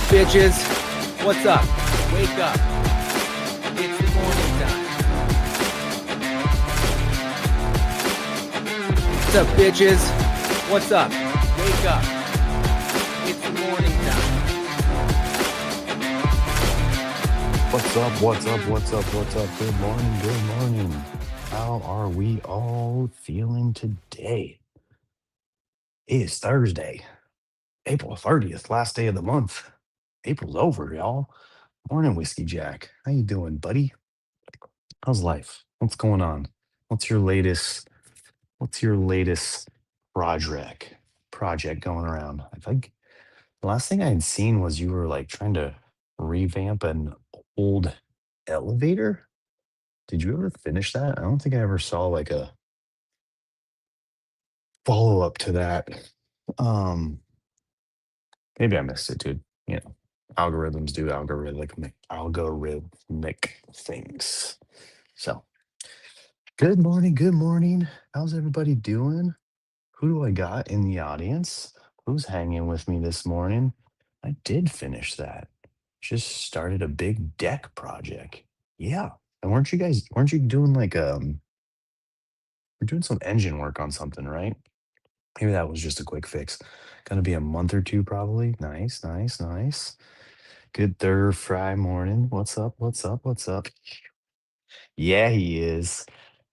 Bitches, what's up? Wake up. It's the morning time. What's up, bitches? What's up? Wake up. It's the morning time. What's up? What's up? What's up? What's up? Good morning. Good morning. How are we all feeling today? It is Thursday, April 30th, last day of the month. April's over, y'all. Morning, Whiskey Jack. How you doing, buddy? How's life? What's going on? What's your latest what's your latest project going around? I think the last thing I had seen was you were like trying to revamp an old elevator. Did you ever finish that? I don't think I ever saw like a follow-up to that. Um, Maybe I missed it, dude. You know, algorithms do algorithmic things. So, good morning, good morning. How's everybody doing? Who do I got in the audience? Who's hanging with me this morning? I did finish that. Just started a big deck project. Yeah. And weren't you doing like we're doing some engine work on something, right? Maybe that was just a quick fix. Gonna be a month or two probably. Nice, nice, nice. Good third fry morning. What's up? What's up? What's up? Yeah, he is.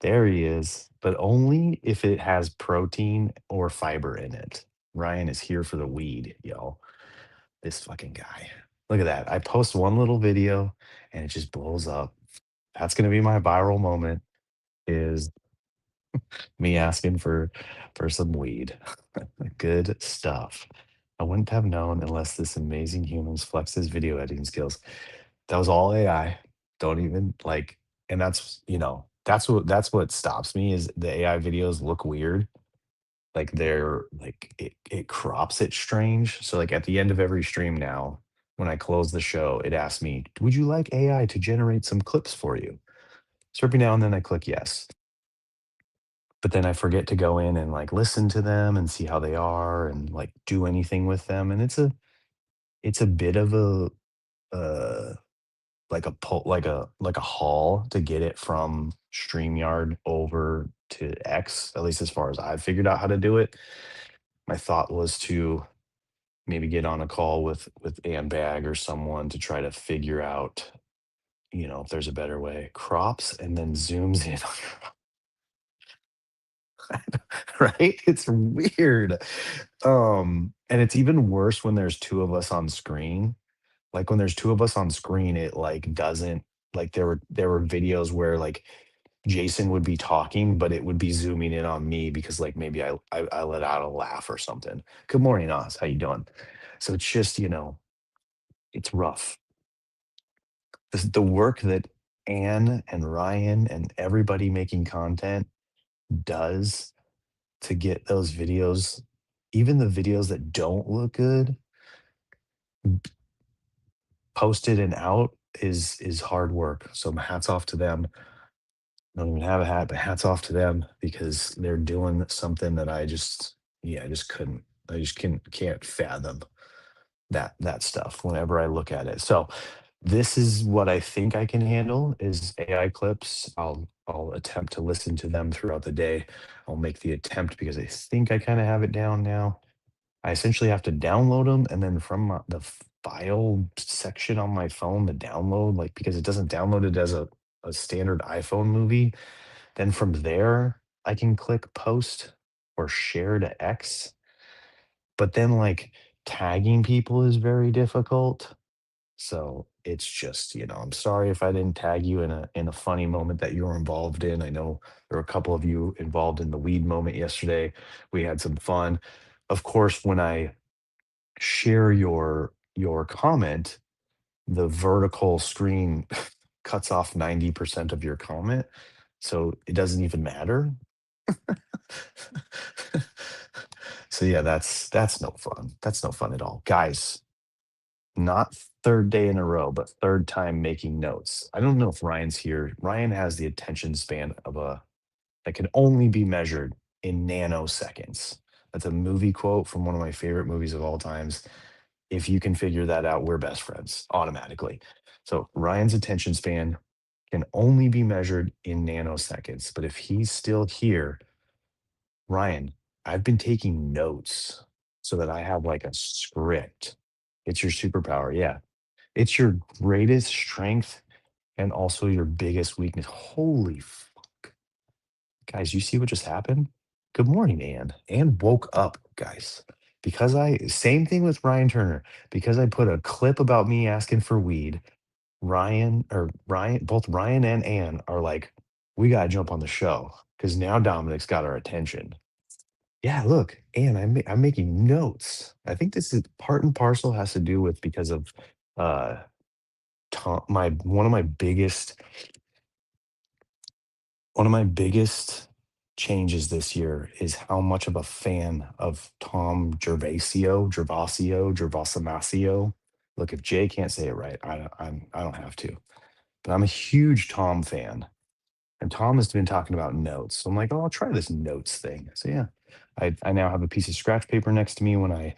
There he is. But only if it has protein or fiber in it. Ryan is here for the weed, y'all. This fucking guy. Look at that. I post one little video and it just blows up. That's gonna be my viral moment. Is me asking for some weed. Good stuff. I wouldn't have known unless this amazing humans flex his video editing skills. That was all AI. Don't even like, and that's what stops me is the AI videos look weird. Like they're like it crops it strange. So like at the end of every stream now, when I close the show, it asks me, "Would you like AI to generate some clips for you?" So every now and then I click yes, but then I forget to go in and like listen to them and see how they are and like do anything with them. And it's a bit of a like a like a haul to get it from StreamYard over to X, at least as far as I've figured out how to do it. My thought was to maybe get on a call with Ann Bag or someone to try to figure out, if there's a better way. Crops and then zooms in on right? It's weird. And it's even worse when there's two of us on screen. Like when there's two of us on screen, it like doesn't like there were videos where like Jason would be talking, but it would be zooming in on me because like maybe I let out a laugh or something. Good morning, Oz. How you doing? So it's just, it's rough. The work that Anne and Ryan and everybody making content does to get those videos, even the videos that don't look good, posted and out is hard work. So my hats off to them. I don't even have a hat, but hats off to them because they're doing something that yeah, I just couldn't. I just can't fathom that stuff whenever I look at it. So this is what I think I can handle is AI clips. I'll attempt to listen to them throughout the day. I'll make the attempt because I think I kind of have it down now. I essentially have to download them and then from the file section on my phone, the download, like because it doesn't download it as a standard iPhone movie, then from there I can click post or share to X. But then like tagging people is very difficult. So it's just, I'm sorry if I didn't tag you in a funny moment that you were involved in. I know there were a couple of you involved in the weed moment yesterday. We had some fun. Of course, when I share your comment, the vertical screen cuts off 90% of your comment. So it doesn't even matter. So yeah, that's no fun. That's no fun at all. Guys, not third day in a row, but third time making notes. I don't know if Ryan's here. Ryan has the attention span of a that can only be measured in nanoseconds. That's a movie quote from one of my favorite movies of all times. If you can figure that out, we're best friends automatically. So Ryan's attention span can only be measured in nanoseconds. But if he's still here, Ryan, I've been taking notes so that I have like a script. It's your superpower. Yeah. It's your greatest strength and also your biggest weakness. Holy fuck. Guys, you see what just happened? Good morning, Ann. Ann woke up, guys. Same thing with Ryan Turner. Because I put a clip about me asking for weed, both Ryan and Ann are like, we gotta jump on the show because now Dominic's got our attention. Yeah, look, Ann, I'm making notes. I think this is part and parcel has to do with because of uh Tom, my one of my biggest changes this year is how much of a fan of Tom Gervasio. Look, if Jay can't say it right, I don't have to. But I'm a huge Tom fan. And Tom has been talking about notes. So I'm like, oh, I'll try this notes thing. So yeah, I now have a piece of scratch paper next to me when I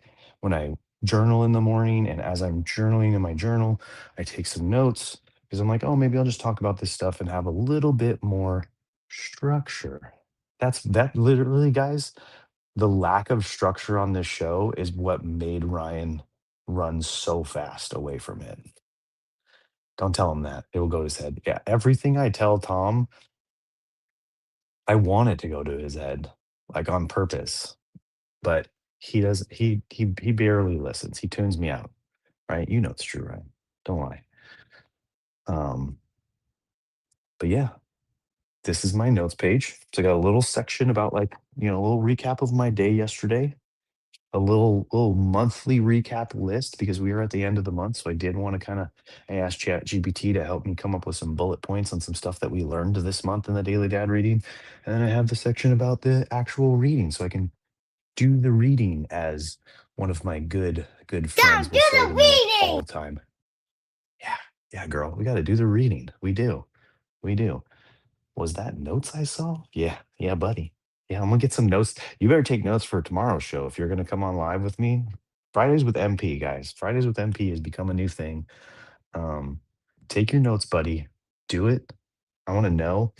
journal in the morning. And as I'm journaling in my journal, I take some notes because I'm like, oh, maybe I'll just talk about this stuff and have a little bit more structure. That literally, guys, the lack of structure on this show is what made Ryan run so fast away from it. Don't tell him that. It will go to his head. Yeah. Everything I tell Tom, I want it to go to his head, like, on purpose, but he does he barely listens, he tunes me out, right? You know it's true, right? Don't lie. Um, but yeah, this is my notes page. So I got a little section about, like, a little recap of my day yesterday, a little monthly recap list because we are at the end of the month, so I did wanna kinda I asked ChatGPT to help me come up with some bullet points on some stuff that we learned this month in the Daily Dad reading, and then I have the section about the actual reading so I can do the reading, as one of my good friends Don't do will say the to me reading. all the time. Yeah, yeah, girl, we got to do the reading. We do. Was that notes I saw? Yeah, yeah, buddy. Yeah, I'm gonna get some notes. You better take notes for tomorrow's show if you're gonna come on live with me. Fridays with MP, guys. Fridays with MP has become a new thing. Um, take your notes, buddy. Do it. I want to know.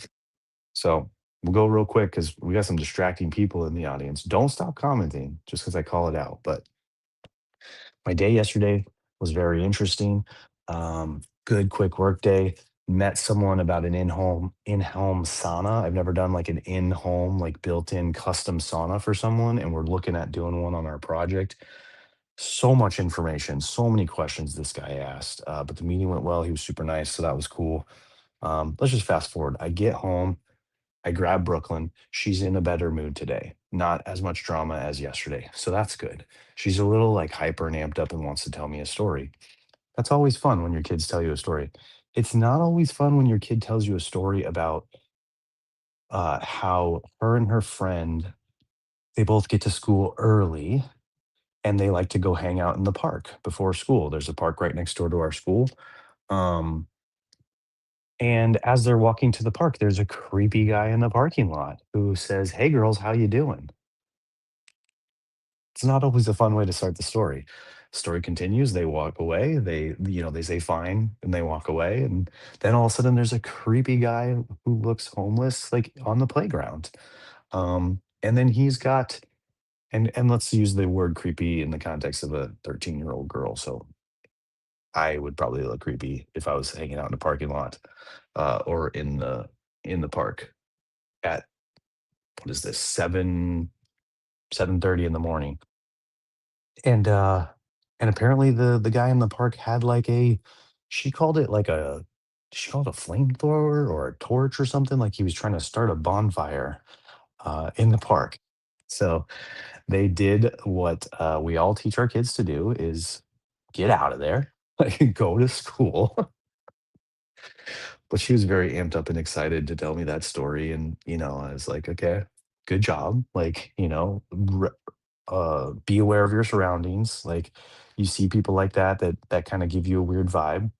So we'll go real quick because we got some distracting people in the audience. Don't stop commenting just because I call it out. But my day yesterday was very interesting. Good quick work day. Met someone about an in-home sauna. I've never done like an in-home, like built-in custom sauna for someone, and we're looking at doing one on our project. So much information, so many questions this guy asked. But the meeting went well. He was super nice, so that was cool. Let's just fast forward. I get home. I grab Brooklyn. She's in a better mood today. Not as much drama as yesterday. So that's good. She's a little like hyper and amped up and wants to tell me a story. That's always fun when your kids tell you a story. It's not always fun when your kid tells you a story about how her and her friend, they both get to school early and they like to go hang out in the park before school. There's a park right next door to our school. Um, and as they're walking to the park, there's a creepy guy in the parking lot who says, "Hey girls, how you doing?" It's not always a fun way to start the story. Story continues, they walk away, they say fine and they walk away, and then all of a sudden there's a creepy guy who looks homeless like on the playground. And then he's got and let's use the word creepy in the context of a 13-year-old girl. So I would probably look creepy if I was hanging out in a parking lot or in the park at what is this, 7:30 in the morning. And, and apparently the guy in the park had like a she called it like a she called it a flamethrower or a torch or something, like he was trying to start a bonfire, in the park. So, they did what, we all teach our kids to do is get out of there, like, go to school. But she was very amped up and excited to tell me that story, and, I was like, "Okay, good job." Like, be aware of your surroundings. Like, you see people like that kind of give you a weird vibe.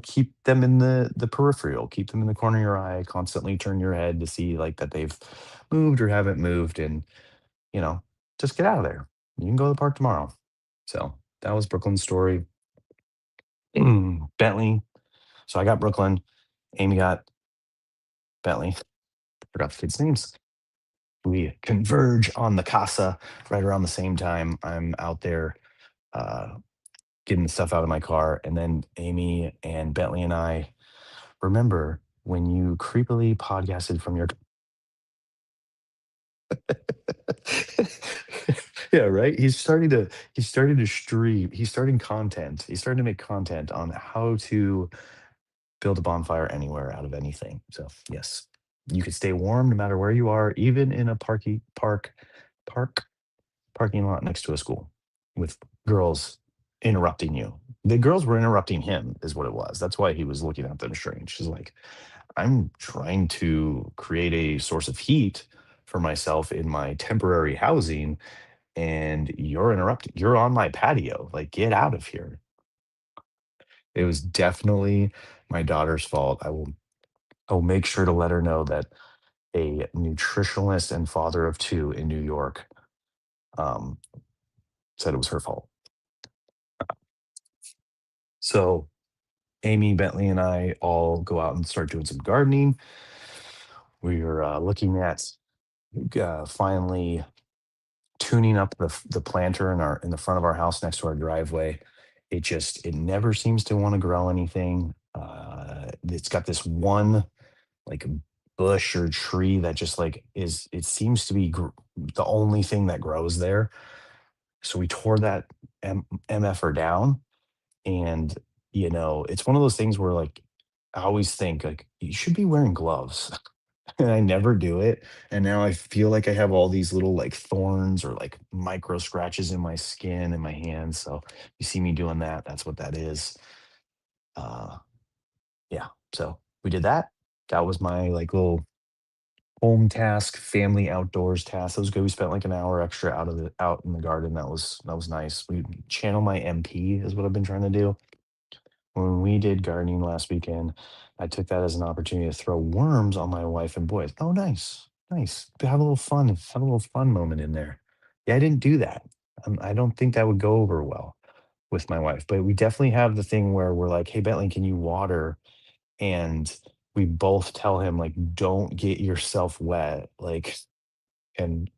Keep them in the peripheral. Keep them in the corner of your eye. Constantly turn your head to see like that they've moved or haven't moved, and you know, just get out of there. You can go to the park tomorrow. So. That was Brooklyn's story. Bentley. So I got Brooklyn. Amy got Bentley. Forgot the kids' names. We converge on the casa right around the same time. I'm out there uh, getting the stuff out of my car, and then Amy and Bentley and I remember when you creepily podcasted from your. Yeah, right. He's starting to stream. He's starting content. He's starting to make content on how to build a bonfire anywhere out of anything. So yes, you can stay warm no matter where you are, even in a park parking lot next to a school with girls interrupting you. The girls were interrupting him, is what it was. That's why he was looking at them strange. She's like, I'm trying to create a source of heat for myself in my temporary housing, and you're interrupting. You're on my patio. Like, get out of here. It was definitely my daughter's fault. I will make sure to let her know that a nutritionalist and father of two in New York um, said it was her fault. So Amy, Bentley, and I all go out and start doing some gardening. We are looking at finally tuning up the planter in the front of our house next to our driveway. It never seems to want to grow anything. It's got this one like bush or tree that just like is it seems to be the only thing that grows there. So we tore that mf'er down, and it's one of those things where like I always think like you should be wearing gloves. And I never do it. And now I feel like I have all these little like thorns or like micro scratches in my skin and my hands. So you see me doing that, that's what that is. Uh yeah. So we did that. That was my like little home task, family outdoors task. That was good. We spent like an hour extra out in the garden. That was nice. We channel my MP is what I've been trying to do. When we did gardening last weekend, I took that as an opportunity to throw worms on my wife and boys. Oh, nice, nice. Have a little fun. Have a little fun moment in there. Yeah, I didn't do that. I don't think that would go over well with my wife, but we definitely have the thing where we're like, "Hey, Bentley, can you water?" And we both tell him like, "Don't get yourself wet." Like, and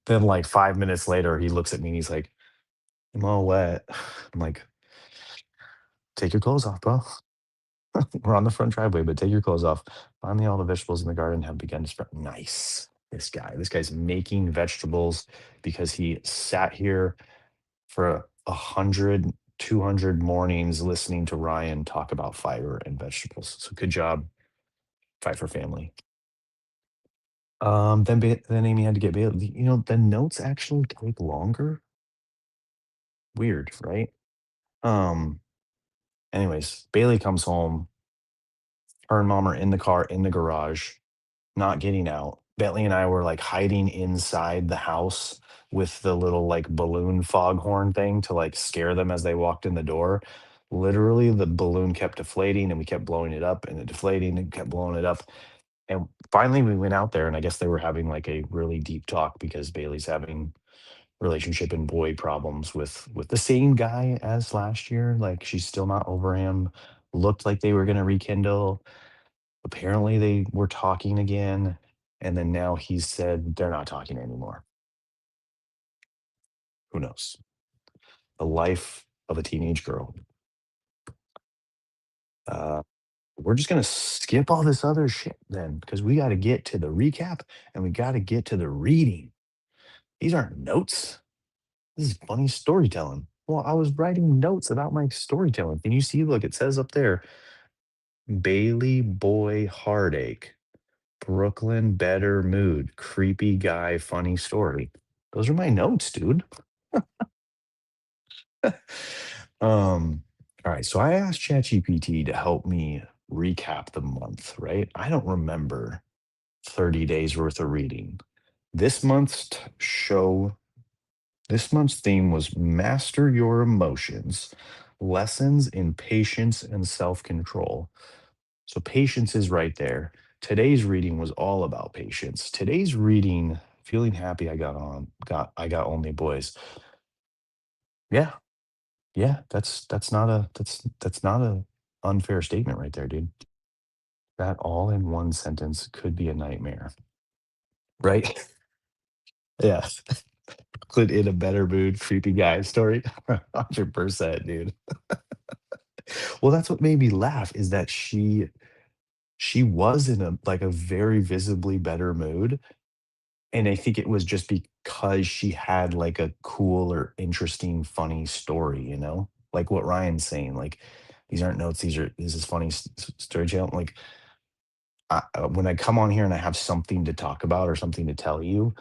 then like 5 minutes later, he looks at me and he's like, "I'm all wet." I'm like, "Take your clothes off, bro." We're on the front driveway, but take your clothes off. Finally, all the vegetables in the garden have begun to sprout. Nice. This guy's making vegetables because he sat here for 100, 200 mornings listening to Ryan talk about fiber and vegetables. So good job. Fight for family. Then Amy had to get Bailey. The notes actually take longer. Weird, right? Um. Anyways, Bailey comes home. Her and mom are in the car in the garage, not getting out. Bentley and I were like hiding inside the house with the little like balloon foghorn thing to like scare them as they walked in the door. Literally, the balloon kept deflating and we kept blowing it up and it deflating and kept blowing it up. And finally, we went out there and I guess they were having like a really deep talk because Bailey's having relationship and boy problems with the same guy as last year. Like she's still not over him. Looked like they were going to rekindle. Apparently, they were talking again, and then now he said they're not talking anymore. Who knows? The life of a teenage girl. Uh, we're just gonna skip all this other shit then, because we got to get to the recap and we got to get to the reading. These aren't notes. This is funny storytelling. Well, I was writing notes about my storytelling. Can you see? Look, it says up there, Bailey boy heartache, Brooklyn better mood, creepy guy funny story. Those are my notes, dude. All right, so I asked ChatGPT to help me recap the month, right? I don't remember 30 days worth of reading. This month's show, this month's theme was Master Your Emotions, Lessons in Patience and Self-Control. So patience is right there. Today's reading was all about patience. Today's reading, feeling happy I got only boys. Yeah, Yeah, that's not a unfair statement right there, dude. That all in one sentence could be a nightmare, right? Yeah. Put in a better mood, creepy guy story. 100%, dude. Well, that's what made me laugh is that she was in a like a very visibly better mood. And I think it was just because she had like a cool or interesting, funny story, you know? Like what Ryan's saying, like these aren't notes, this is funny storytelling. Like when I come on here and I have something to talk about or something to tell you,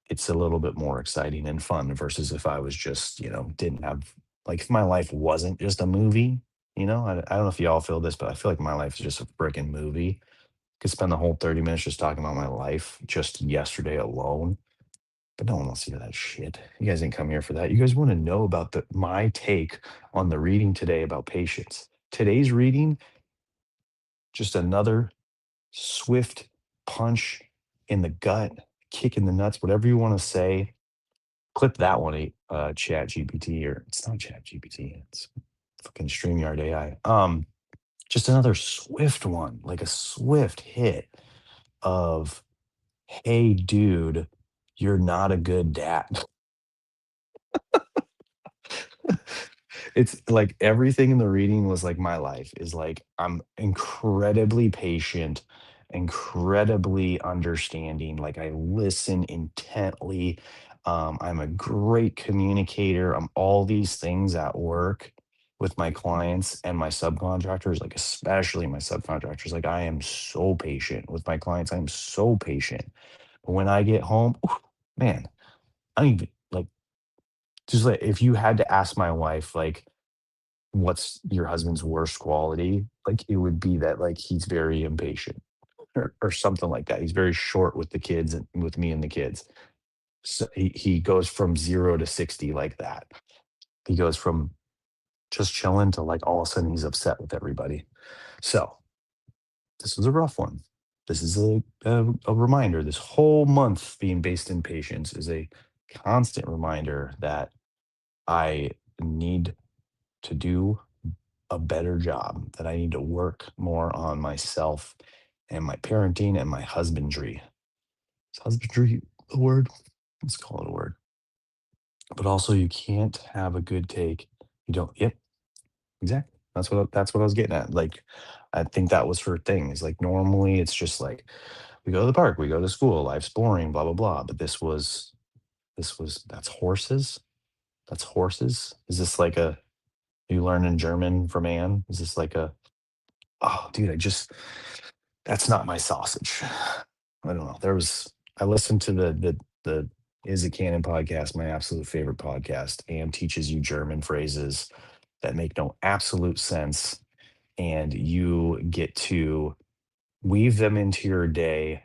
it's a little bit more exciting and fun versus if I was just, didn't have like if my life wasn't just a movie, I don't know if y'all feel this, but I feel like my life is just a freaking movie. Could spend the whole 30 minutes just talking about my life just yesterday alone. But no one wants to hear that shit. You guys didn't come here for that. You guys want to know about my take on the reading today about patience. Today's reading, just another swift punch in the gut, kick in the nuts, whatever you want to say. Clip that one, Chat GPT, or it's not Chat GPT, it's fucking StreamYard AI. Just another swift one, like a swift hit of, hey, dude, you're not a good dad. It's like everything in the reading was like my life is like I'm incredibly patient, incredibly understanding. Like I listen intently. I'm a great communicator. I'm all these things at work with my clients and my subcontractors, like especially my subcontractors. Like I am so patient with my clients. I'm so patient. But when I get home, oof, man, I don't even like just like if you had to ask my wife, like, what's your husband's worst quality? Like, it would be that, like, he's very impatient or something like that. He's very short with the kids and with me and the kids. So he goes from 0 to 60 like that. He goes from just chilling to, like, all of a sudden he's upset with everybody. So, this was a rough one. This is a reminder. This whole month being based in patience is a constant reminder that I need to do a better job, that I need to work more on myself and my parenting and my husbandry. Is husbandry a word? Let's call it a word. But also, you can't have a good take. You don't. Yep, exactly. That's what I was getting at. Like, I think that was her thing. Is like normally it's just like we go to the park, we go to school, life's boring, blah blah blah. But this was that's horses. That's horses. Is this like a you learn in German from Anne? Is this like a oh, dude, that's not my sausage. I don't know. I listened to the Is It Canon podcast, my absolute favorite podcast, and teaches you German phrases that make no absolute sense. And you get to weave them into your day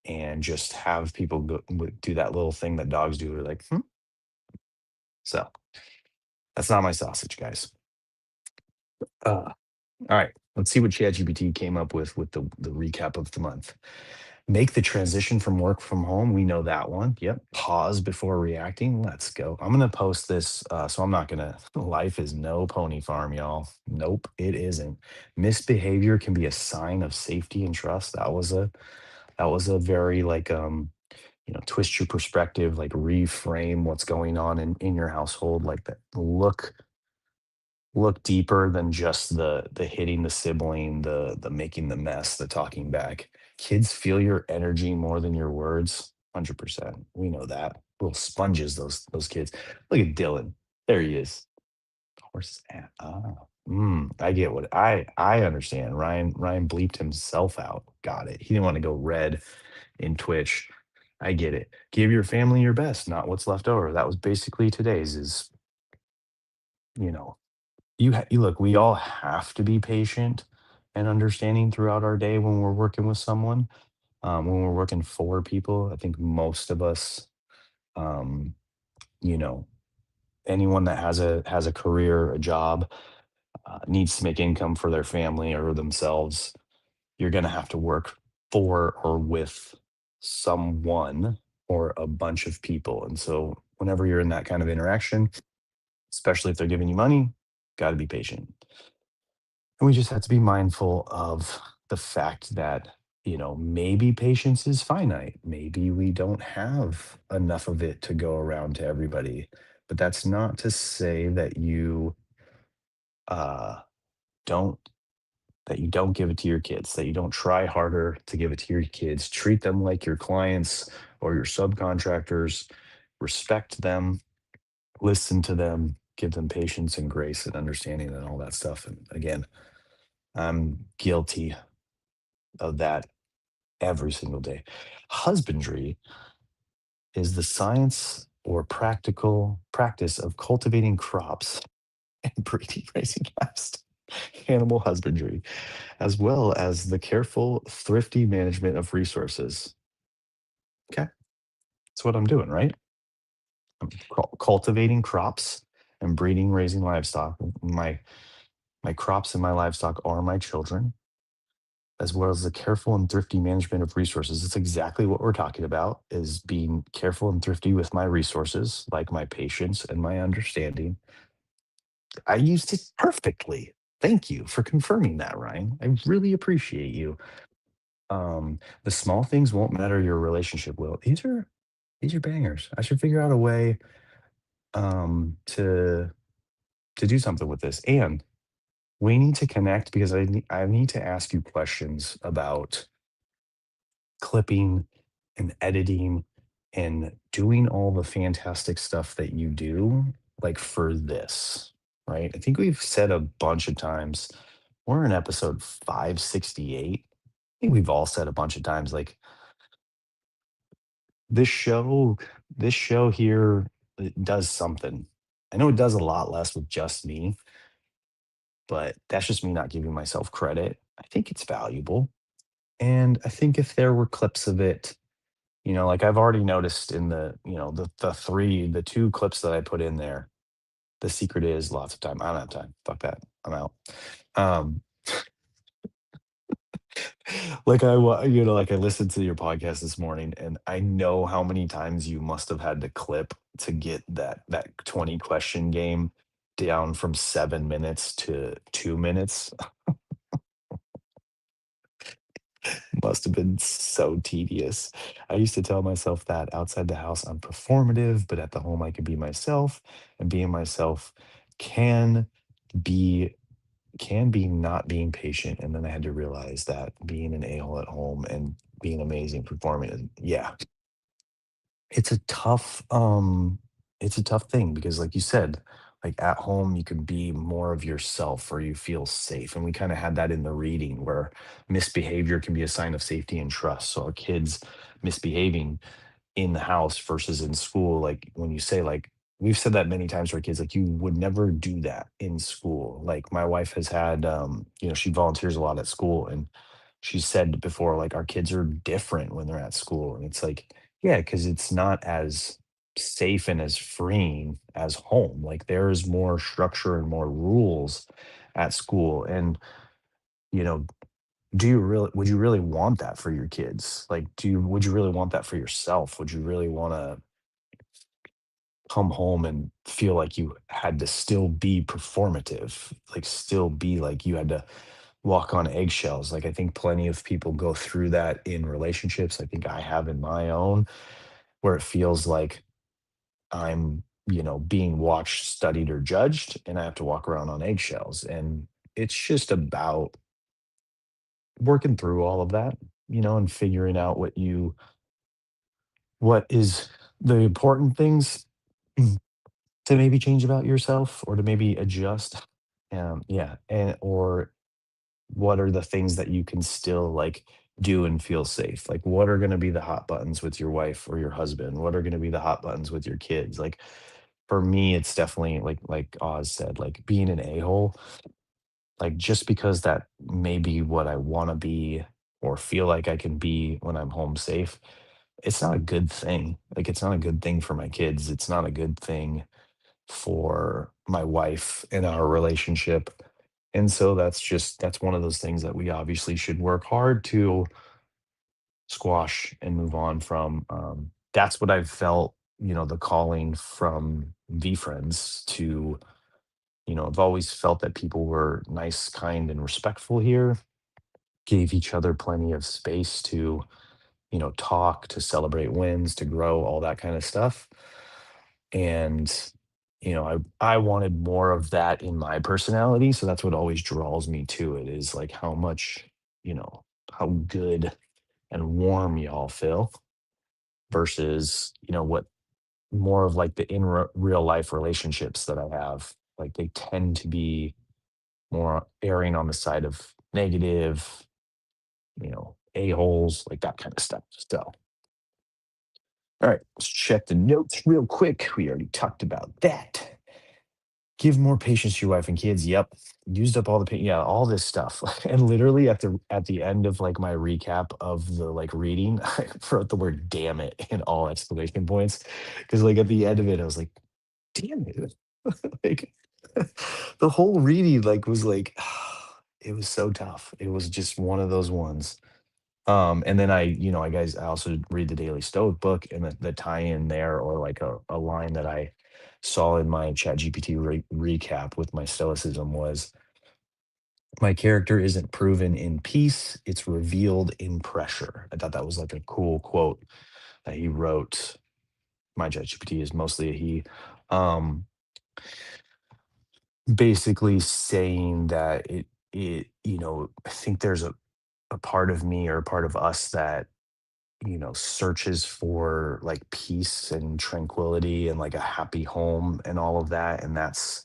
and just have people do that little thing that dogs do. They're like, hmm? So that's not my sausage, guys. All right, let's see what ChatGPT came up with the recap of the month. Make the transition from work from home. We know that one. Yep. Pause before reacting. Let's go. I'm gonna post this. So I'm not gonna. Life is no pony farm, y'all. Nope, it isn't. Misbehavior can be a sign of safety and trust. That was a very like twist your perspective, like reframe what's going on in your household, like that. Look deeper than just the hitting the sibling, the making the mess, the talking back. Kids feel your energy more than your words. 100%. We know that. Little sponges, those kids. Look at Dylan. There he is. Horse. I get what I understand. Ryan bleeped himself out. Got it. He didn't want to go red in Twitch. I get it. Give your family your best, not what's left over. That was basically today's. Is you know you look, we all have to be patient and understanding throughout our day when we're working with someone, when we're working for people. I think most of us, um, you know, anyone that has a career, a job, needs to make income for their family or themselves. You're going to have to work for or with someone or a bunch of people, and so whenever you're in that kind of interaction, especially if they're giving you money, got to be patient. And we just have to be mindful of the fact that, maybe patience is finite. Maybe we don't have enough of it to go around to everybody. But that's not to say uh, don't that you don't give it to your kids, that you don't try harder to give it to your kids. Treat them like your clients or your subcontractors. Respect them, listen to them, give them patience and grace and understanding and all that stuff. And again, I'm guilty of that every single day. Husbandry is the science or practical practice of cultivating crops and breeding, raising livestock, animal husbandry, as well as the careful, thrifty management of resources. Okay, that's what I'm doing, right? I'm cultivating crops and breeding, raising livestock. My crops and my livestock are my children, as well as the careful and thrifty management of resources. It's exactly what we're talking about, is being careful and thrifty with my resources, like my patience and my understanding. I used it perfectly. Thank you for confirming that, Ryan. I really appreciate you. The small things won't matter, your relationship will. These are bangers. I should figure out a way to do something with this. And we need to connect because I need to ask you questions about clipping and editing and doing all the fantastic stuff that you do, like for this, right? I think we've said a bunch of times, we're in episode 568. I think we've all said a bunch of times, like this show, this show here, it does something. I know it does a lot less with just me, but that's just me not giving myself credit. I think it's valuable. And I think if there were clips of it, like I've already noticed in the two clips that I put in there, the secret is lots of time. I don't have time. Fuck that. I'm out. Um, like I listened to your podcast this morning, and I know how many times you must have had to clip to get that 20 question game down from 7 minutes to 2 minutes. Must have been so tedious. I used to tell myself that outside the house, I'm performative, but at the home, I can be myself. And being myself can be not being patient. And then I had to realize that being an a-hole at home and being amazing performing, and yeah, it's a tough thing because like you said, like at home you can be more of yourself or you feel safe. And we kind of had that in the reading where misbehavior can be a sign of safety and trust. So our kids misbehaving in the house versus in school, like when you say like we've said that many times to our kids, like you would never do that in school. Like my wife has had she volunteers a lot at school, and she said before, like our kids are different when they're at school. And it's like, yeah, because it's not as safe and as freeing as home. Like there's more structure and more rules at school. And you know do you really would you really want that for your kids? Like, would you really want that for yourself? Would you really want to come home and feel like you had to still be performative, like still be like you had to walk on eggshells? Like I think plenty of people go through that in relationships. I think I have in my own, where it feels like I'm, being watched, studied, or judged, and I have to walk around on eggshells. And it's just about working through all of that, and figuring out what is the important things to maybe change about yourself or to maybe adjust. Yeah. And or what are the things that you can still like do and feel safe? Like what are gonna be the hot buttons with your wife or your husband? What are gonna be the hot buttons with your kids? Like for me, it's definitely like Oz said, like being an a-hole. Like, just because that may be what I wanna be or feel like I can be when I'm home safe, it's not a good thing. Like, it's not a good thing for my kids. It's not a good thing for my wife and our relationship. And so that's one of those things that we obviously should work hard to squash and move on from. That's what I've felt the calling from V friends to, I've always felt that people were nice, kind, and respectful here, gave each other plenty of space to, talk, to celebrate wins, to grow, all that kind of stuff. And, I wanted more of that in my personality. So that's what always draws me to it is like how much, how good and warm y'all feel versus, what more of like the real life relationships that I have. Like they tend to be more erring on the side of negative, a-holes, like that kind of stuff. So, all right, let's check the notes real quick. We already talked about that. Give more patience to your wife and kids. Yep. Used up all the yeah, all this stuff. And literally at the end of like my recap of the like reading, I wrote the word damn it in all exclamation points. Cause like at the end of it, I was like, damn it. Like the whole reading like was like it was so tough. It was just one of those ones. And then I also read the Daily Stoic book, and the tie-in there, or like a line that I saw in my Chat GPT recap with my Stoicism was, "My character isn't proven in peace; it's revealed in pressure." I thought that was like a cool quote that he wrote. My Chat GPT is mostly a he. Um, Basically saying that I think there's a part of me or a part of us that searches for like peace and tranquility and like a happy home and all of that. And that's,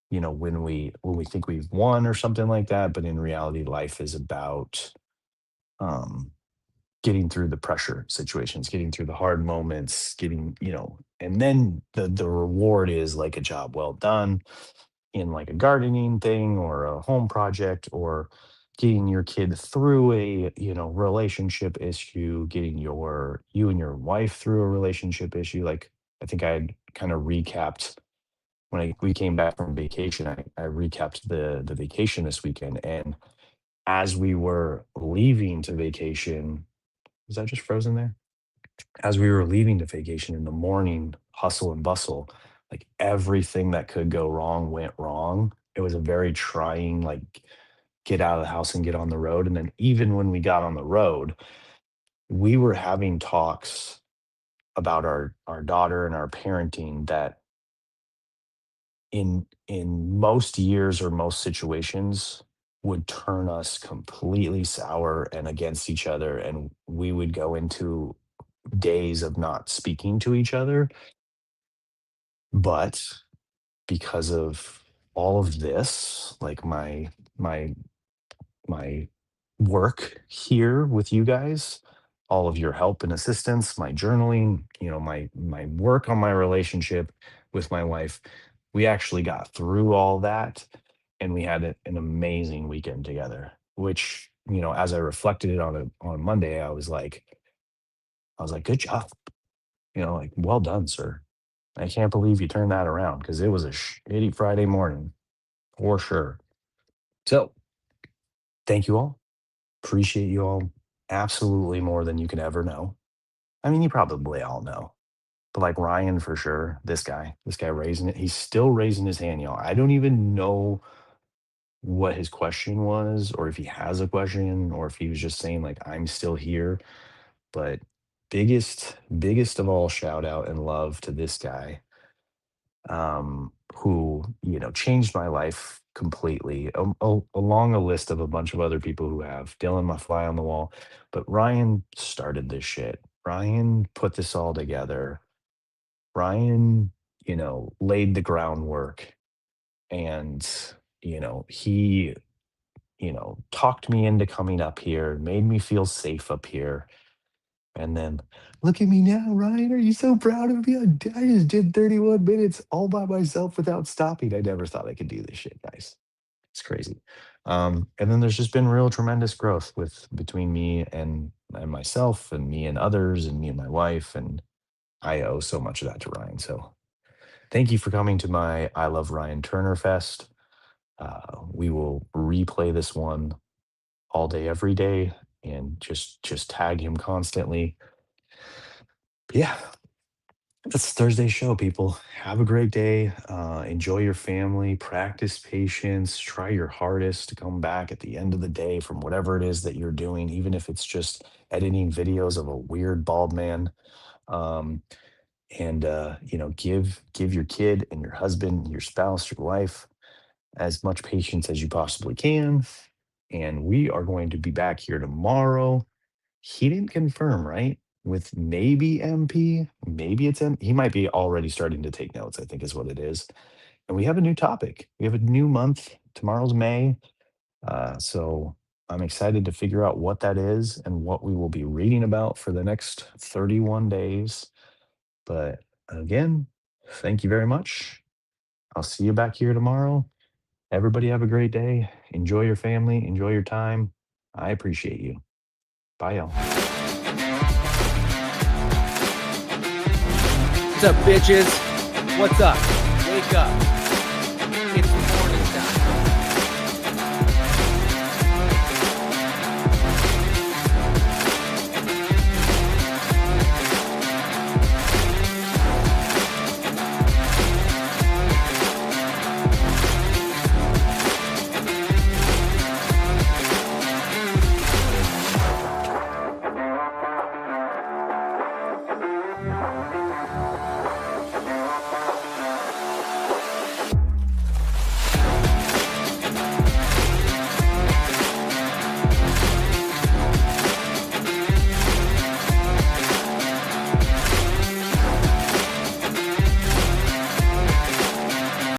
when we think we've won or something like that. But in reality, life is about um getting through the pressure situations, getting through the hard moments, and then the reward is like a job well done in like a gardening thing or a home project or getting your kid through a relationship issue, getting you and your wife through a relationship issue. Like I think I had kind of recapped when we came back from vacation. I recapped the vacation this weekend, and as we were leaving to vacation, was that just frozen there? As we were leaving to vacation in the morning, hustle and bustle, like everything that could go wrong went wrong. It was a very trying, like, get out of the house and get on the road. And then even when we got on the road, we were having talks about our daughter and our parenting that in most years or most situations would turn us completely sour and against each other, and we would go into days of not speaking to each other. But because of all of this, like my my work here with you guys, all of your help and assistance, my journaling, my work on my relationship with my wife, we actually got through all that, and we had an amazing weekend together. Which, as I reflected it on Monday, I was like, good job, like well done, sir. I can't believe you turned that around because it was a shitty Friday morning for sure. So thank you all. Appreciate you all absolutely more than you can ever know. I mean, you probably all know, but like Ryan for sure, this guy raising it, he's still raising his hand, y'all. I don't even know what his question was, or if he has a question, or if he was just saying like I'm still here. But biggest of all shout out and love to this guy, who changed my life completely, along a list of a bunch of other people who have. Dylan, my fly on the wall, but Ryan started this shit. Ryan put this all together. Ryan, laid the groundwork, and he talked me into coming up here, made me feel safe up here. And then look at me now, Ryan. Are you so proud of me? I just did 31 minutes all by myself without stopping. I never thought I could do this shit, guys. It's crazy. And then there's just been real tremendous growth with between me and myself, and me and others, and me and my wife. And I owe so much of that to Ryan. So thank you for coming to my I Love Ryan Turner Fest. We will replay this one all day, every day, and just tag him constantly. Yeah, That's Thursday's show, people. Have a great day. Enjoy your family. Practice patience. Try your hardest to come back at the end of the day from whatever it is that you're doing, even if it's just editing videos of a weird bald man. Um, and give your kid and your husband, your spouse, your wife as much patience as you possibly can. And we are going to be back here tomorrow. He didn't confirm, right? With maybe MP, maybe it's M. He might be already starting to take notes, I think is what it is. And we have a new topic. We have a new month. Tomorrow's May. So I'm excited to figure out what that is and what we will be reading about for the next 31 days. But again, thank you very much. I'll see you back here tomorrow. Everybody have a great day. Enjoy your family. Enjoy your time. I appreciate you. Bye, y'all. What's up, bitches? What's up? Wake up.